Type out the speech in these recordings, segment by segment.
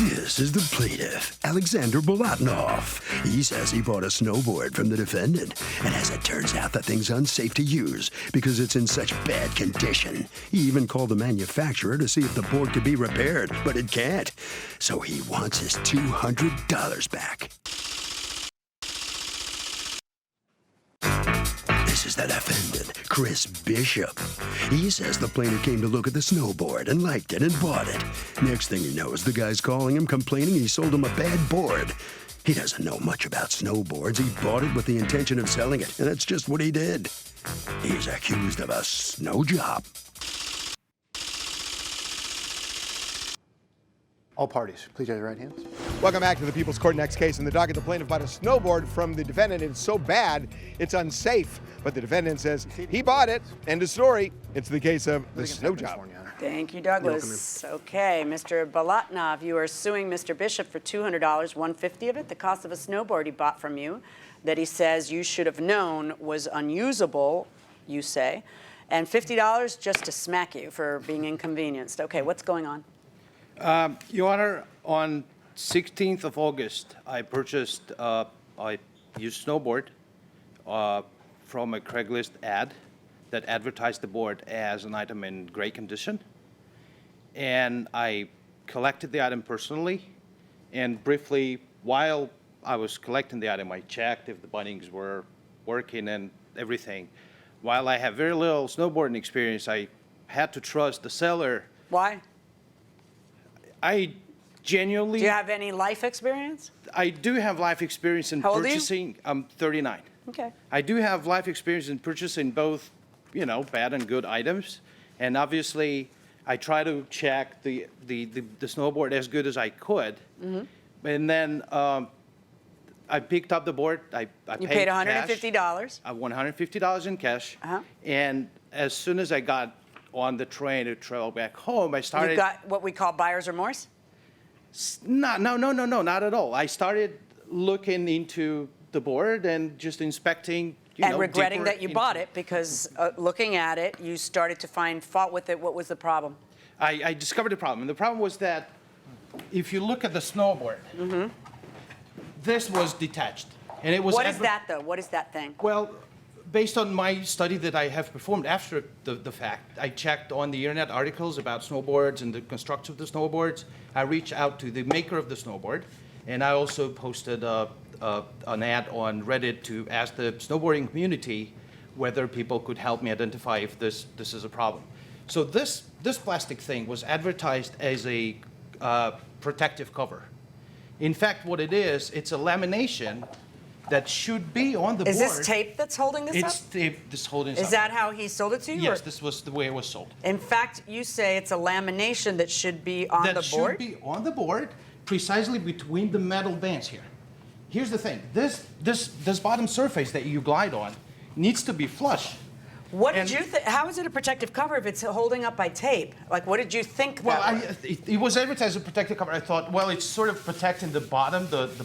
This is the plaintiff, Alexander Bolotnov. He says he bought a snowboard from the defendant, and as it turns out, the thing's unsafe to use because it's in such bad condition. He even called the manufacturer to see if the board could be repaired, but it can't. So he wants his $200 back. This is the defendant, Chris Bishop. He says the plaintiff came to look at the snowboard and liked it and bought it. Next thing he knows, the guy's calling him, complaining he sold him a bad board. He doesn't know much about snowboards. He bought it with the intention of selling it, and that's just what he did. He's accused of a snow job. All parties, please raise your right hands. Welcome back to the People's Court. Next case in the docket, the plaintiff bought a snowboard from the defendant. It's so bad, it's unsafe. But the defendant says he bought it. End of story. It's the case of the snow job. Thank you, Douglas. Okay, Mr. Bolotnov, you are suing Mr. Bishop for $200, $150 of it, the cost of a snowboard he bought from you, that he says you should have known was unusable, you say, and $50 just to smack you for being inconvenienced. Okay, what's going on? Your Honor, on 16th of August, I purchased a used snowboard from a Craigslist ad that advertised the board as an item in great condition. And I collected the item personally, and briefly, while I was collecting the item, I checked if the bindings were working and everything. While I have very little snowboarding experience, I had to trust the seller. Why? I genuinely... Do you have any life experience? I do have life experience in purchasing. I'm 39. Okay. I do have life experience in purchasing both, bad and good items. And obviously, I try to check the snowboard as good as I could. Mm-hmm. And then I picked up the board. I you paid $150? $150 in cash. Uh-huh. And as soon as I got on the train to travel back home, I started... You got what we call buyer's remorse? No, not at all. I started looking into the board and just inspecting, and regretting that you bought it because looking at it, you started to find fault with it. What was the problem? I discovered the problem. And the problem was that if you look at the snowboard, mm-hmm. this was detached. And it was... What is that, though? What is that thing? Well, based on my study that I have performed after the fact, I checked on the internet articles about snowboards and the construction of the snowboards. I reached out to the maker of the snowboard, and I also posted an ad on Reddit to ask the snowboarding community whether people could help me identify if this is a problem. So this plastic thing was advertised as a protective cover. In fact, what it is, it's a lamination that should be on the board. Is this tape that's holding this up? It's tape that's holding this up. Is that how he sold it to you? Yes, this was the way it was sold. In fact, you say it's a lamination that should be on the board? That should be on the board, precisely between the metal bands here. Here's the thing. This bottom surface that you glide on needs to be flush. What did you think? How is it a protective cover if it's holding up by tape? Like, what did you think? Well, it was advertised as a protective cover. I thought, well, it's sort of protecting the bottom, the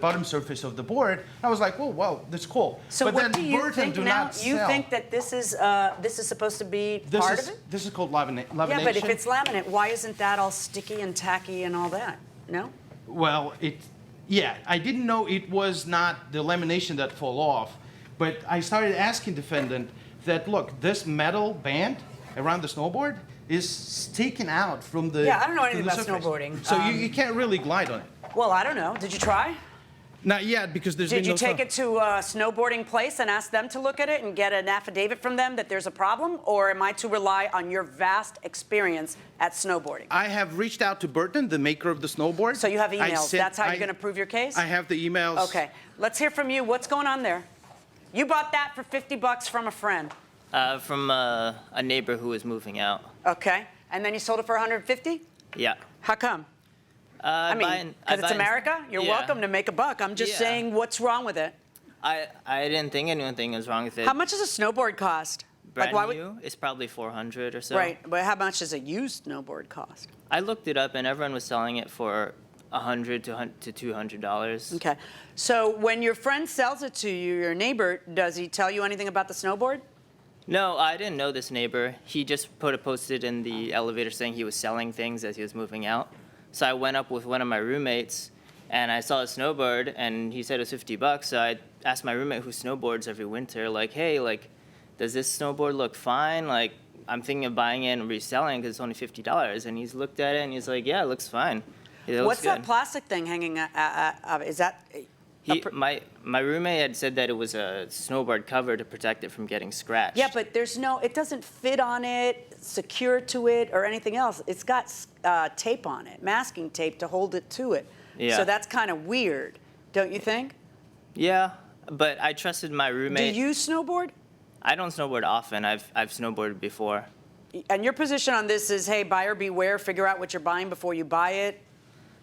bottom surface of the board. I was like, well, that's cool. So but what then do you Burton think do now? not You sell. think that this is supposed to be part of it? This is called lamination. Yeah, but if it's laminate, why isn't that all sticky and tacky and all that? No? Well, I didn't know it was not the lamination that fall off, but I started asking defendant that, look, this metal band around the snowboard is sticking out from the... Yeah, I don't know anything about surface. Snowboarding. So you can't really glide on it. Well, I don't know. Did you try? Not yet, because there's been no... Did you take it to a snowboarding place and ask them to look at it and get an affidavit from them that there's a problem? Or am I to rely on your vast experience at snowboarding? I have reached out to Burton, the maker of the snowboard. So you have emails. That's how you're going to prove your case? I have the emails. Okay. Let's hear from you. What's going on there? You bought that for $50 from a friend. From a neighbor who was moving out. Okay. And then you sold it for $150? Yeah. How come? I mean, because it's America? You're welcome to make a buck. I'm just saying, what's wrong with it? I didn't think anything was wrong with it. How much does a snowboard cost? Brand new? It's probably $400 or so. Right, but how much does a used snowboard cost? I looked it up, and everyone was selling it for $100 to $200. Okay. So when your friend sells it to you, your neighbor, does he tell you anything about the snowboard? No, I didn't know this neighbor. He just posted in the elevator saying he was selling things as he was moving out. So I went up with one of my roommates, and I saw a snowboard, and he said it was $50. So I asked my roommate who snowboards every winter, like, hey, like, does this snowboard look fine? Like, I'm thinking of buying it and reselling because it's only $50. And he's looked at it, and he's like, yeah, it looks fine. It looks What's that good. plastic thing hanging? Is that? My roommate had said that it was a snowboard cover to protect it from getting scratched. Yeah, but it doesn't fit on it, secure to it, or anything else. It's got tape on it, masking tape to hold it to it. Yeah. So that's kind of weird, don't you think? Yeah, but I trusted my roommate. Do you snowboard? I don't snowboard often. I've snowboarded before. And your position on this is, hey, buyer beware, figure out what you're buying before you buy it.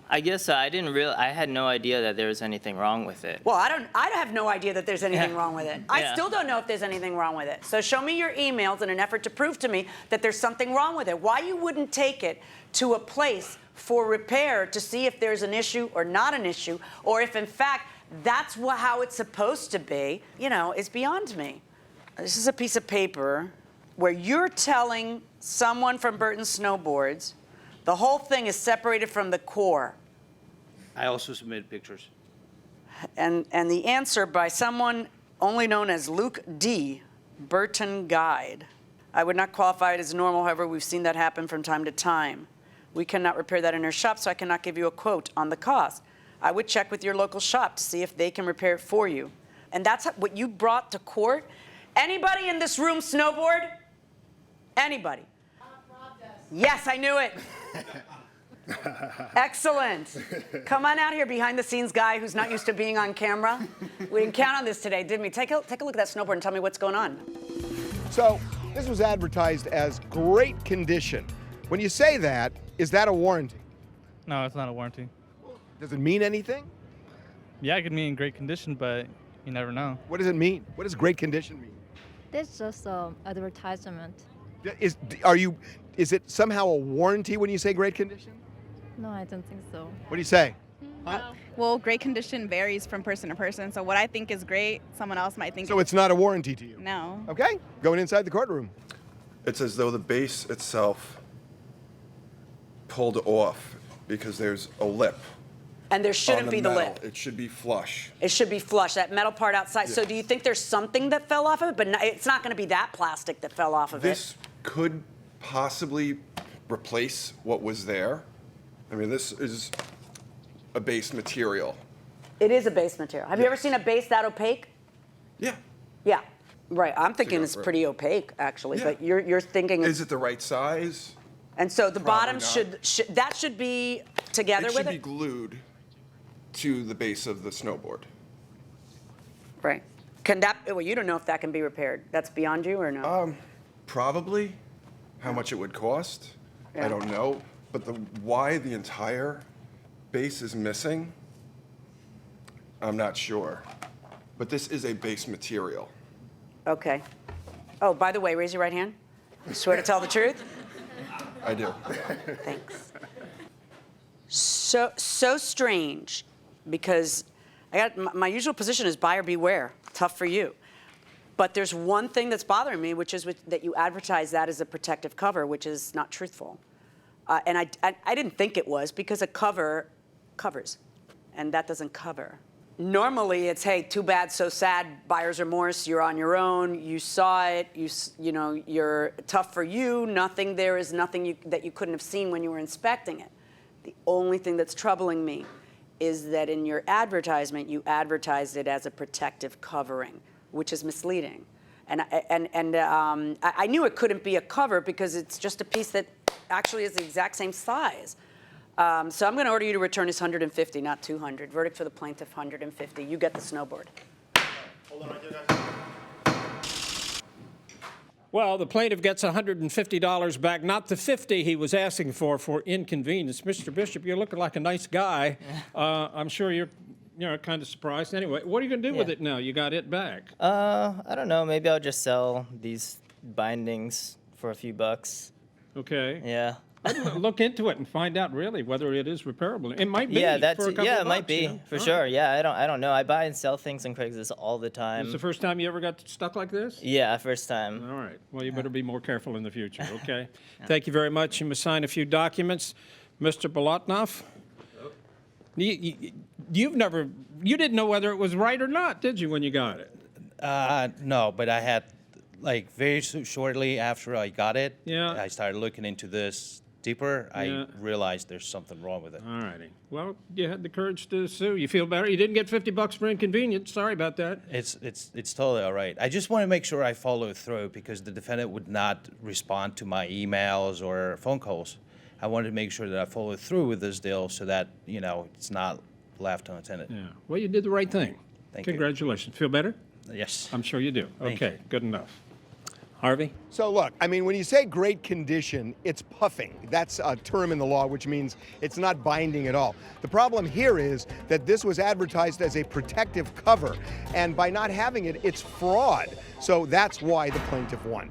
I guess I had no idea that there was anything wrong with it. Well, I have no idea that there's anything wrong with it. I Yeah. still don't know if there's anything wrong with it. So show me your emails in an effort to prove to me that there's something wrong with it. Why you wouldn't take it to a place for repair to see if there's an issue or not an issue, or if in fact that's how it's supposed to be, is beyond me. This is a piece of paper where you're telling someone from Burton Snowboards the whole thing is separated from the core. I also submitted pictures. And the answer by someone only known as Luke D., Burton Guide. I would not qualify it as normal, however, we've seen that happen from time to time. We cannot repair that in our shop, so I cannot give you a quote on the cost. I would check with your local shop to see if they can repair it for you. And that's what you brought to court? Anybody in this room snowboard? Anybody? Yes, I knew it. Excellent. Come on out here, behind the scenes guy who's not used to being on camera. We didn't count on this today, didn't we? Take a look at that snowboard and tell me what's going on. So this was advertised as great condition. When you say that, is that a warranty? No, it's not a warranty. Does it mean anything? Yeah, it could mean in great condition, but you never know. What does it mean? What does great condition mean? That's just advertisement. Is it somehow a warranty when you say great condition? No, I don't think so. What do you say? Well, great condition varies from person to person. So what I think is great, someone else might think So it's not a warranty to you? no. Okay, going inside the courtroom. It's as though the base itself pulled off because there's a lip. And there on shouldn't be the metal. lip. It should be flush. It should be flush, that metal part outside. So Yes. do you think there's something that fell off of it? But it's not going to be that plastic that fell off of This could possibly replace what was there. I mean, this is a base material. it. It is a base material. Have you ever seen a base that opaque? Yeah. Yeah, right. I'm thinking go it's for it. pretty opaque, actually. Yeah. But you're thinking. Is it the right size? And so the bottom Probably not. should be together It with should be it? glued to the base of the snowboard. Right. Well, you don't know if that can be repaired. That's beyond you or no? Probably. How much it would cost, Yeah. I don't know. But why the entire base is missing, I'm not sure. But this is a base material. Okay. Oh, by the way, raise your right hand. You swear to tell the truth? I do. Thanks. So strange, because my usual position is buyer beware. Tough for you. But there's one thing that's bothering me, which is that you advertise that as a protective cover, which is not truthful. And I didn't think it was, because a cover covers, and that doesn't cover. Normally, it's, hey, too bad, so sad, buyer's remorse, you're on your own, you saw it, you're tough for you, there is nothing that you couldn't have seen when you were inspecting it. The only thing that's troubling me is that in your advertisement, you advertised it as a protective covering, which is misleading. And I knew it couldn't be a cover because it's just a piece that actually is the exact same size. So I'm going to order you to return this $150, not $200. Verdict for the plaintiff, $150. You get the snowboard. Well, the plaintiff gets $150 back, not the $50 he was asking for inconvenience. Mr. Bishop, you're looking like a nice guy. I'm sure you're kind of surprised. Anyway, what are you going to do with it now? You got it back. I don't know. Maybe I'll just sell these bindings for a few bucks. Okay. Yeah. Look into it and find out really whether it is repairable. It might be. Yeah, for a couple it of might bucks, be you know? for All sure. right. Yeah, I don't know. I buy and sell things on Craigslist all the time. Is the first time you ever got stuck like this? Yeah, first time. All right. Well, you better be more careful in the future, okay? Thank you very much. You must sign a few documents. Mr. Bolotnov? You didn't know whether it was right or not, did you, when you got it? No, but I had, like, very shortly after I got it, Yeah. I started looking into this deeper. Yeah. I realized there's something wrong with it. All righty. Well, you had the courage to sue. You feel better? You didn't get $50 for inconvenience. Sorry about that. It's totally all right. I just want to make sure I follow through because the defendant would not respond to my emails or phone calls. I wanted to make sure that I follow through with this deal so that, you know, it's not left unattended. Yeah. Well, you did the right thing. Thank you. Congratulations. Feel better? Yes. I'm sure you do. Thank Okay, good enough. Harvey? So look, I mean, when you say great condition, it's puffing. That's a term in the law, which means it's not binding at all. The problem here is that this was advertised as a protective cover, and by not having it, it's fraud. So that's why the plaintiff won.